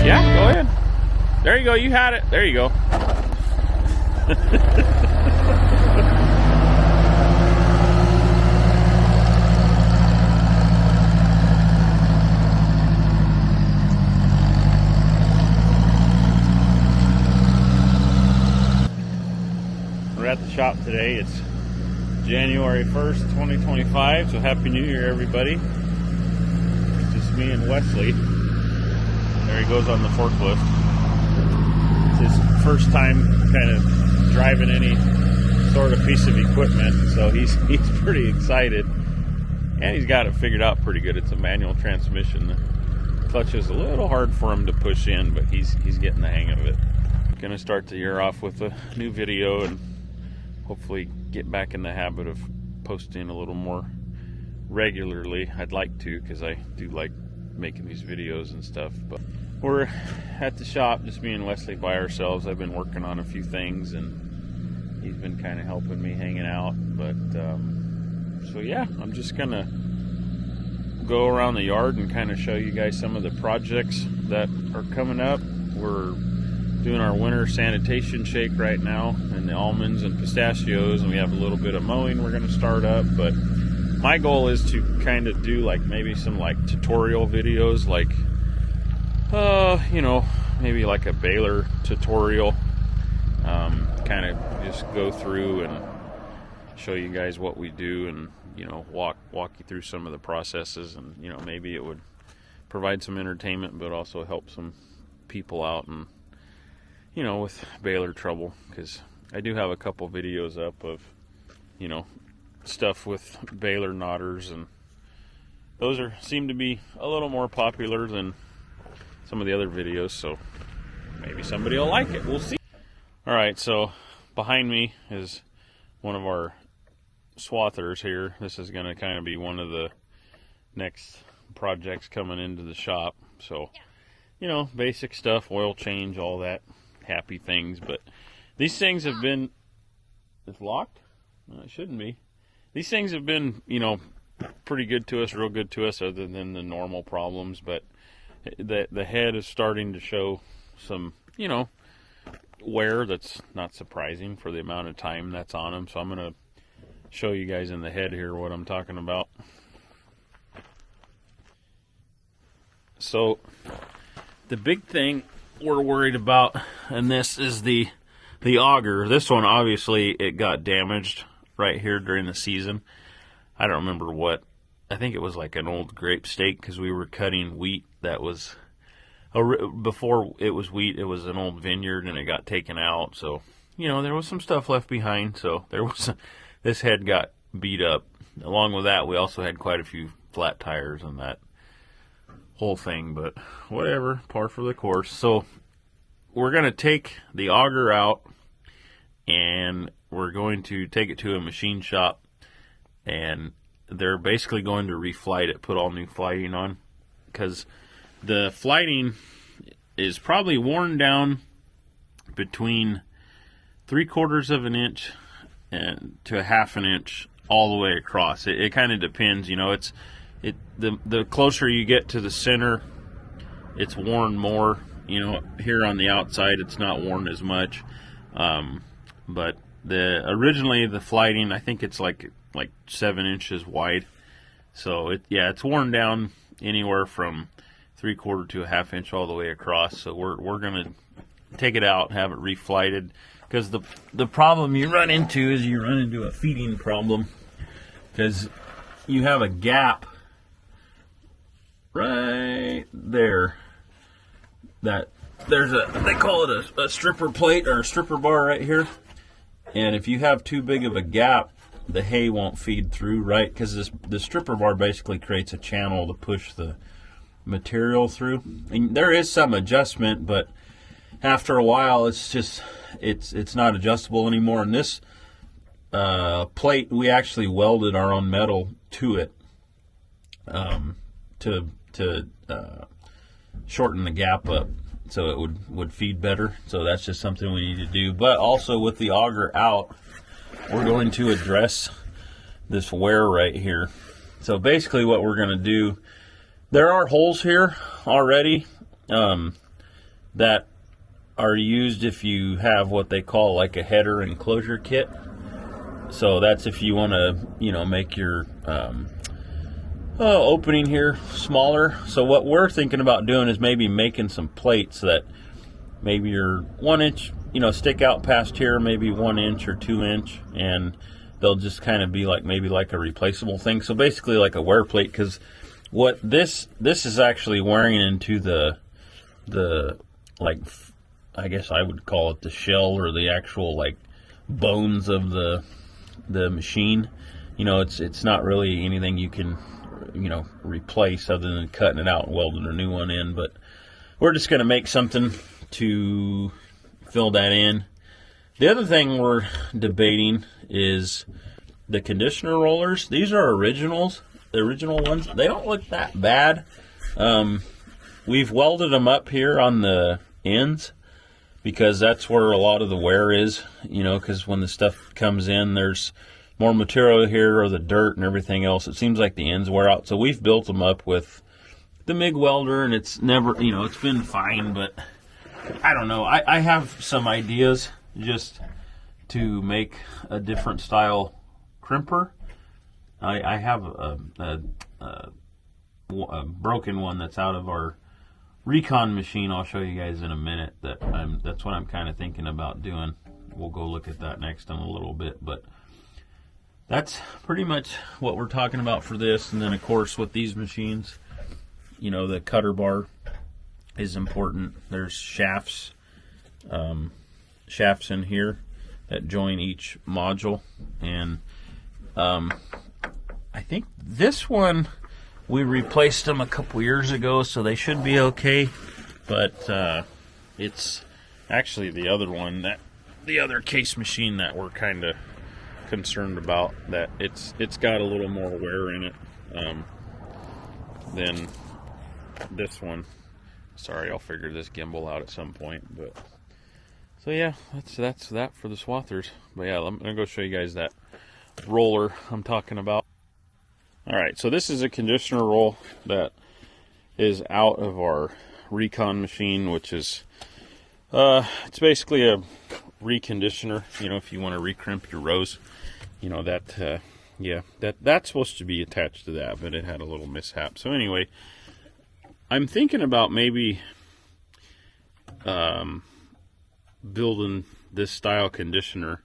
Yeah, go ahead. There you go. You had it. There you go. We're at the shop today. It's January 1st, 2025. So Happy New Year, everybody. It's just me and Wesley. There he goes on the forklift. It's his first time kind of driving any sort of piece of equipment, so he's pretty excited. And he's got it figured out pretty good. It's a manual transmission. The clutch is a little hard for him to push in, but he's getting the hang of it. I'm gonna start the year off with a new video and hopefully get back in the habit of posting a little more regularly. I'd like to, because I do like making these videos and stuff. But we're at the shop, just me and Wesley by ourselves. I've been working on a few things and he's been kind of helping me, hanging out. But so yeah, I'm just gonna go around the yard and kind of show you guys some of the projects that are coming up. We're doing our winter sanitation shake right now, and the almonds and pistachios, and we have a little bit of mowing we're going to start up. But my goal is to kind of do like maybe some like tutorial videos, like you know, maybe like a baler tutorial, kind of just go through and show you guys what we do, and you know, walk you through some of the processes, and you know, maybe it would provide some entertainment but also help some people out, and you know, with baler trouble, because I do have a couple videos up of, you know, stuff with baler knotters, and those seem to be a little more popular than some of the other videos, so maybe somebody will like it. We'll see. Alright, so behind me is one of our swathers here. This is going to kind of be one of the next projects coming into the shop. So, you know, basic stuff, oil change, all that happy things. But these things have been, it's locked? No, it shouldn't be. These things have been, you know, pretty good to us, real good to us, other than the normal problems. But the head is starting to show some, you know, wear that's not surprising for the amount of time that's on them. So I'm going to show you guys in the head here what I'm talking about. So the big thing we're worried about, and this is the auger. This one, obviously, it got damaged right here during the season. I don't remember what. I think it was like an old grape stake, because we were cutting wheat that was, before it was wheat, it was an old vineyard, and it got taken out. So, you know, there was some stuff left behind. So there was, this head got beat up. Along with that, we also had quite a few flat tires on that whole thing, but whatever, par for the course. So we're going to take the auger out, and we're going to take it to a machine shop, and they're basically going to reflight it, put all new flighting on, because the flighting is probably worn down between 3/4 of an inch and to a 1/2 inch all the way across. It kind of depends, you know. The closer you get to the center, it's worn more. You know, here on the outside, it's not worn as much. But originally the flighting, I think it's like 7 inches wide. So it's worn down anywhere from 3/4 to a 1/2 inch all the way across. So we're gonna take it out and have it reflighted, because the problem you run into is you run into a feeding problem, because you have a gap right there. That there's they call it a stripper plate or a stripper bar right here, and if you have too big of a gap, the hay won't feed through, right? Because the stripper bar basically creates a channel to push the material through. And there is some adjustment, but after a while, it's not adjustable anymore. And this plate, we actually welded our own metal to it to shorten the gap up so it would feed better. So that's just something we need to do. But also with the auger out, we're going to address this wear right here. So basically what we're going to do, there are holes here already that are used if you have what they call like a header enclosure kit. So that's if you want to, you know, make your opening here smaller. So what we're thinking about doing is maybe making some plates that maybe you're 1 inch, you know, stick out past here, maybe 1 inch or 2 inch, and they'll just kind of be like maybe like a replaceable thing. So basically like a wear plate, because what this is actually wearing into the like, I guess I would call it the shell or the actual like bones of the machine. You know, it's not really anything you can, you know, replace other than cutting it out and welding a new one in. But we're just going to make something to fill that in. The other thing we're debating is the conditioner rollers. These are originals, the original ones. They don't look that bad. We've welded them up here on the ends because that's where a lot of the wear is, you know, because when the stuff comes in, there's more material here, or the dirt and everything else. It seems like the ends wear out. So we've built them up with the MIG welder, and it's never, you know, it's been fine, but I don't know. I have some ideas just to make a different style crimper. I have a broken one that's out of our Recon machine. I'll show you guys in a minute. That's what I'm kind of thinking about doing. We'll go look at that next in a little bit, but that's pretty much what we're talking about for this. And then of course with these machines, you know, the cutter bar is important. There's shafts in here that join each module, and I think this one we replaced them a couple years ago, so they should be okay. But it's actually the other one, that the other case machine that we're kind of concerned about, that it's got a little more wear in it than this one. Sorry, I'll figure this gimbal out at some point. But so yeah, that's that for the swathers. But yeah, I'm gonna go show you guys that roller I'm talking about. All right, so this is a conditioner roll that is out of our Recon machine, which is it's basically a reconditioner. You know, if you want to recrimp your rows, you know that yeah, that's supposed to be attached to that, but it had a little mishap. So anyway, I'm thinking about maybe building this style conditioner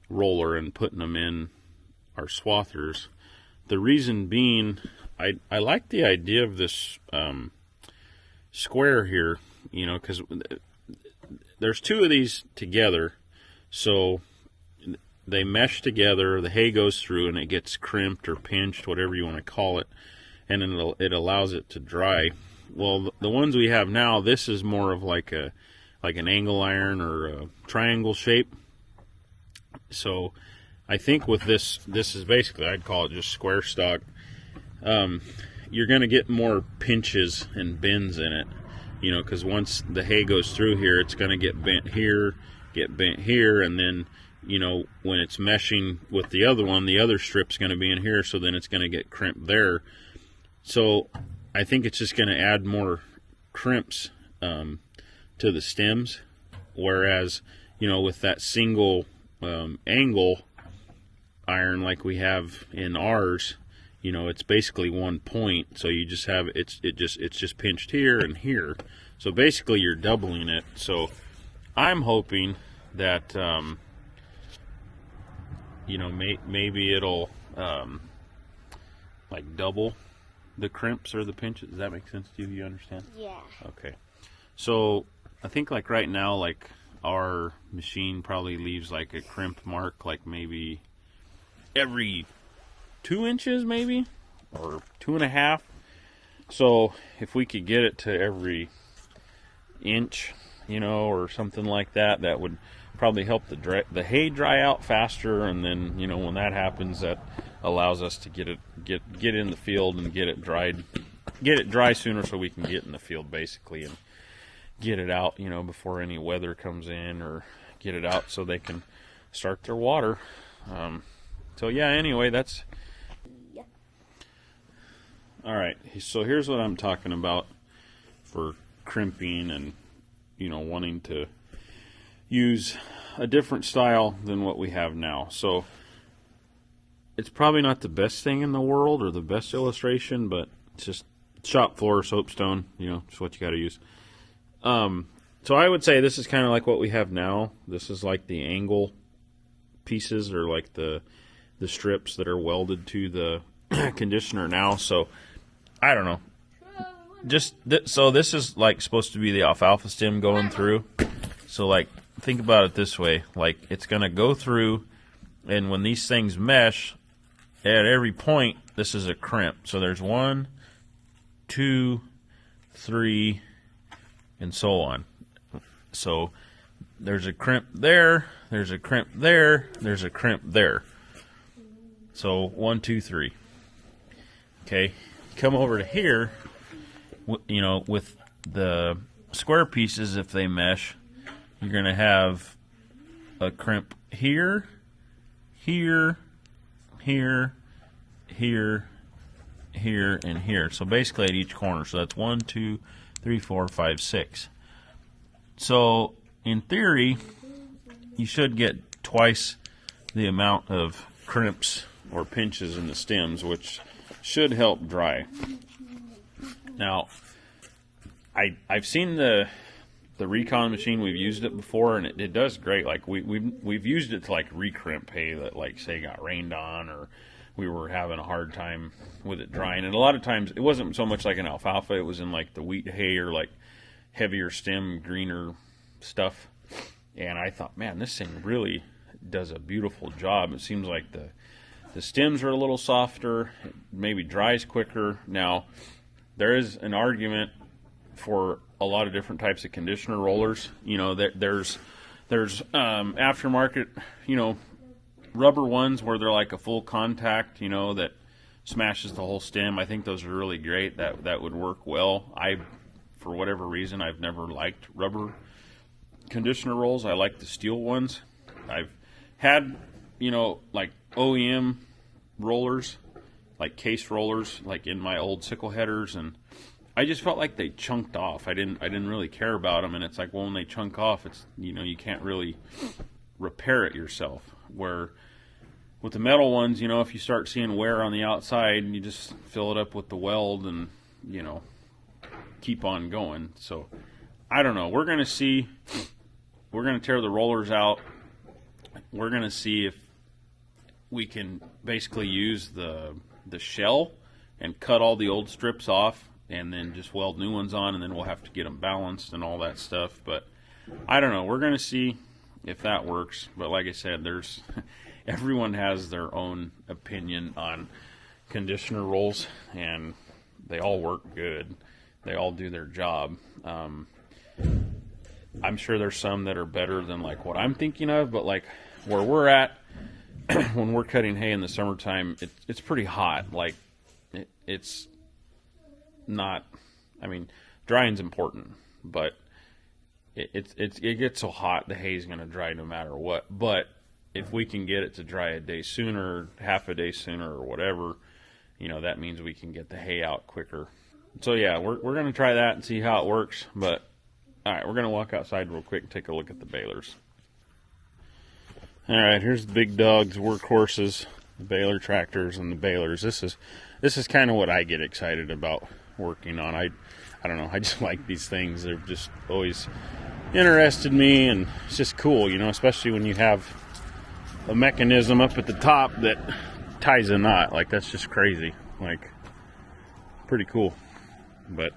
roller and putting them in our swathers. The reason being, I like the idea of this square here, you know, because there's two of these together, so they mesh together, the hay goes through and it gets crimped or pinched, whatever you want to call it, and then it allows it to dry. Well, the ones we have now, this is more of like an angle iron or a triangle shape. So I think with this is basically, I'd call it just square stock. You're going to get more pinches and bends in it, you know, because once the hay goes through here, it's going to get bent here, and then, you know, when it's meshing with the other one, the other strip's going to be in here, so then it's going to get crimped there. So I think it's just going to add more crimps to the stems, whereas, you know, with that single angle iron like we have in ours, you know, it's basically one point, so you just have it's just pinched here and here, so basically you're doubling it. So I'm hoping that you know, maybe it'll like double the crimps or the pinches. Does that make sense to you? You understand? Yeah. Okay. So I think like right now, like our machine probably leaves like a crimp mark, like maybe every 2 inches, maybe, or 2.5. So if we could get it to every inch, you know, or something like that, that would probably help the hay dry out faster. And then, you know, when that happens, that allows us to get in the field and get it dry sooner, so we can get in the field basically and get it out, you know, before any weather comes in, or get it out so they can start their water. So yeah, anyway, that's... Yeah. All right, so here's what I'm talking about for crimping and, you know, wanting to use a different style than what we have now. So it's probably not the best thing in the world or the best illustration, but it's just shop floor soapstone, you know, just what you got to use. So I would say this is kind of like what we have now. This is like the angle pieces, or like the strips that are welded to the conditioner now. So I don't know. So this is like supposed to be the alfalfa stem going through. So like think about it this way, like it's going to go through, and when these things mesh at every point, this is a crimp. So there's 1, 2, 3, and so on. So there's a crimp there, there's a crimp there, there's a crimp there. So 1, 2, 3. Okay, come over to here, you know, with the square pieces, if they mesh, you're going to have a crimp here, here, here, here, here, and here. So basically at each corner. So that's 1, 2, 3, 4, 5, 6. So in theory, you should get twice the amount of crimps or pinches in the stems, which should help dry. Now, I've seen the Recon machine. We've used it before, and it does great. Like we've used it to like recrimp hay that, like, say got rained on, or we were having a hard time with it drying. And a lot of times it wasn't so much like an alfalfa, it was in like the wheat hay or like heavier stem, greener stuff. And I thought, man, this thing really does a beautiful job. It seems like the stems are a little softer, it maybe dries quicker. Now, there is an argument for a lot of different types of conditioner rollers. You know, there's aftermarket, you know, rubber ones where they're like a full contact, you know, that smashes the whole stem. I think those are really great. That would work well. For whatever reason, I've never liked rubber conditioner rolls. I like the steel ones. I've had, you know, like OEM rollers, like case rollers, like in my old sickle headers, and I just felt like they chunked off. I didn't really care about them, and it's like, well, when they chunk off, it's, you know, you can't really repair it yourself. Where with the metal ones, you know, if you start seeing wear on the outside, you just fill it up with the weld and, you know, keep on going. So I don't know. We're going to see. We're going to tear the rollers out. We're going to see if we can basically use the shell and cut all the old strips off and then just weld new ones on, and then we'll have to get them balanced and all that stuff. But I don't know. We're going to see if that works. But like I said, there's everyone has their own opinion on conditioner rolls, and they all work good. They all do their job. I'm sure there's some that are better than like what I'm thinking of, but like where we're at when we're cutting hay in the summertime, it's pretty hot. Like it's not. I mean, drying's important, but it gets so hot the hay's going to dry no matter what. But if we can get it to dry a day sooner, half a day sooner, or whatever, you know, that means we can get the hay out quicker. So yeah, we're going to try that and see how it works. But all right, we're going to walk outside real quick and take a look at the balers. All right, here's the big dogs, workhorses, the baler tractors, and the balers. This is kind of what I get excited about working on. I don't know, I just like these things. They've just always interested me, and it's just cool, you know, especially when you have a mechanism up at the top that ties a knot. Like, that's just crazy. Like, pretty cool. But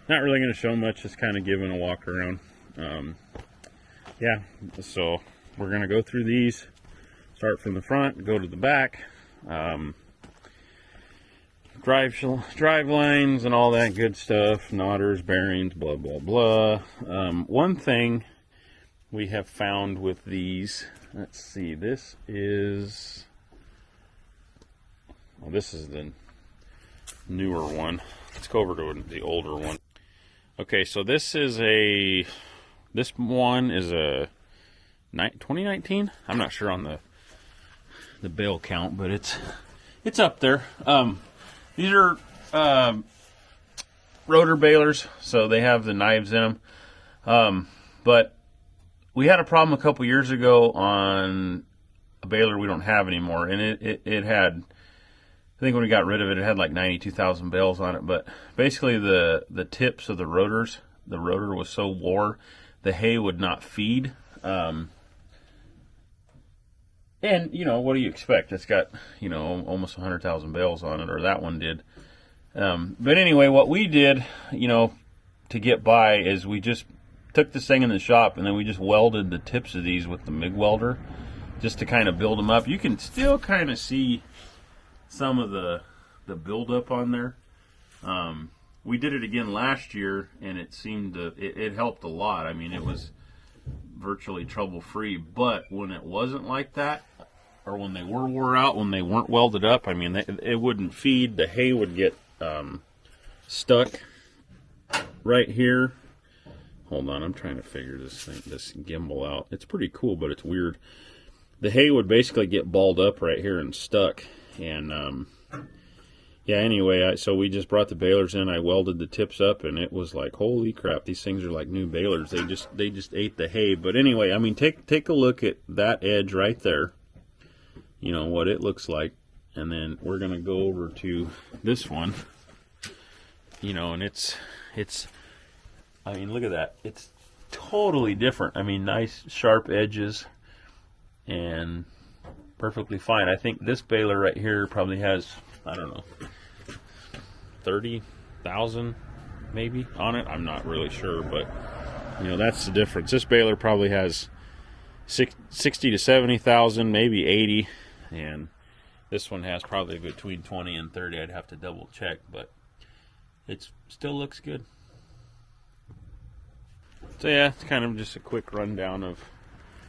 not really going to show much, just kind of giving a walk around. Yeah, so we're going to go through these, start from the front, go to the back, drive lines and all that good stuff, knotters, bearings, blah, blah, blah. One thing we have found with these, let's see, this is the newer one. Let's go over to the older one. Okay, so this one is a 2019. I'm not sure on bale count, but it's up there. These are rotor balers, so they have the knives in them. But we had a problem a couple years ago on a baler we don't have anymore, and it had, I think when we got rid of it, it had like 92,000 bales on it. But basically the tips of the rotors, the rotor was so wore, the hay would not feed. And, you know, what do you expect? It's got, you know, almost 100,000 bales on it, or that one did. But anyway, what we did, you know, to get by is we just took this thing in the shop and then we just welded the tips of these with the MIG welder just to kind of build them up. You can still kind of see some of the buildup on there. We did it again last year and it seemed to, it helped a lot. I mean, it was virtually trouble-free, but when it wasn't like that, or when they were wore out, when they weren't welded up, I mean, it wouldn't feed. The hay would get stuck right here. Hold on, I'm trying to figure this gimbal out. It's pretty cool, but it's weird. The hay would basically get balled up right here and stuck. And yeah, anyway, so we just brought the balers in. I welded the tips up, and it was like, holy crap, these things are like new balers. They just ate the hay. But anyway, I mean, take a look at that edge right there. You know what it looks like, and then we're gonna go over to this one. You know, and it's. I mean, look at that. It's totally different. I mean, nice sharp edges, and perfectly fine. I think this baler right here probably has, I don't know, 30,000 maybe on it. I'm not really sure, but you know, that's the difference. This baler probably has 60 to 70,000, maybe 80, and this one has probably between 20 and 30. I'd have to double check, but it still looks good. So yeah, it's kind of just a quick rundown of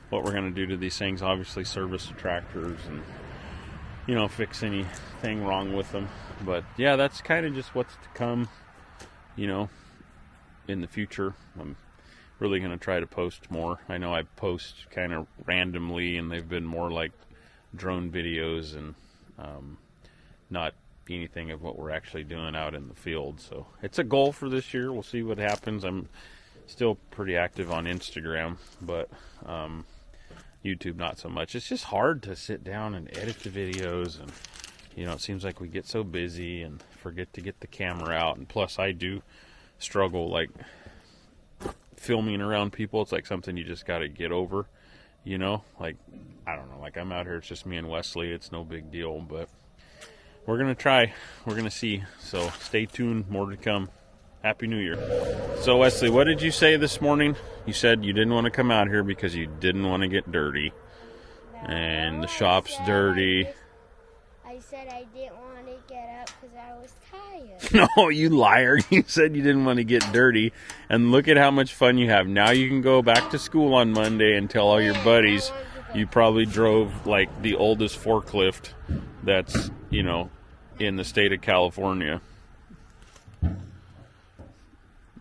what we're going to do to these things. Obviously service the tractors and, you know, fix anything wrong with them. But yeah, that's kind of just what's to come, you know, in the future. I'm really going to try to post more. I know I post kind of randomly, and they've been more like drone videos and not anything of what we're actually doing out in the field. So it's a goal for this year. We'll see what happens. I'm still pretty active on Instagram, but YouTube not so much. It's just hard to sit down and edit the videos, and you know, it seems like we get so busy and forget to get the camera out. And plus, I do struggle, like, filming around people. It's like something you just got to get over, you know? Like, I don't know, like, I'm out here, it's just me and Wesley. It's no big deal, but we're going to try. We're going to see. So stay tuned. More to come. Happy New Year. So, Wesley, what did you say this morning? You said you didn't want to come out here because you didn't want to get dirty. No, and the shop's dirty. I said I didn't want to get up because I was tired. No, you liar. You said you didn't want to get dirty. And look at how much fun you have. Now you can go back to school on Monday and tell all your buddies you probably drove like the oldest forklift that's, you know, in the state of California.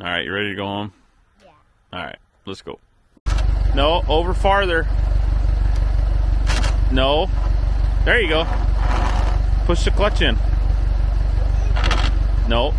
All right, you ready to go home? Yeah. All right, let's go. No, over farther. No. There you go. Push the clutch in. No.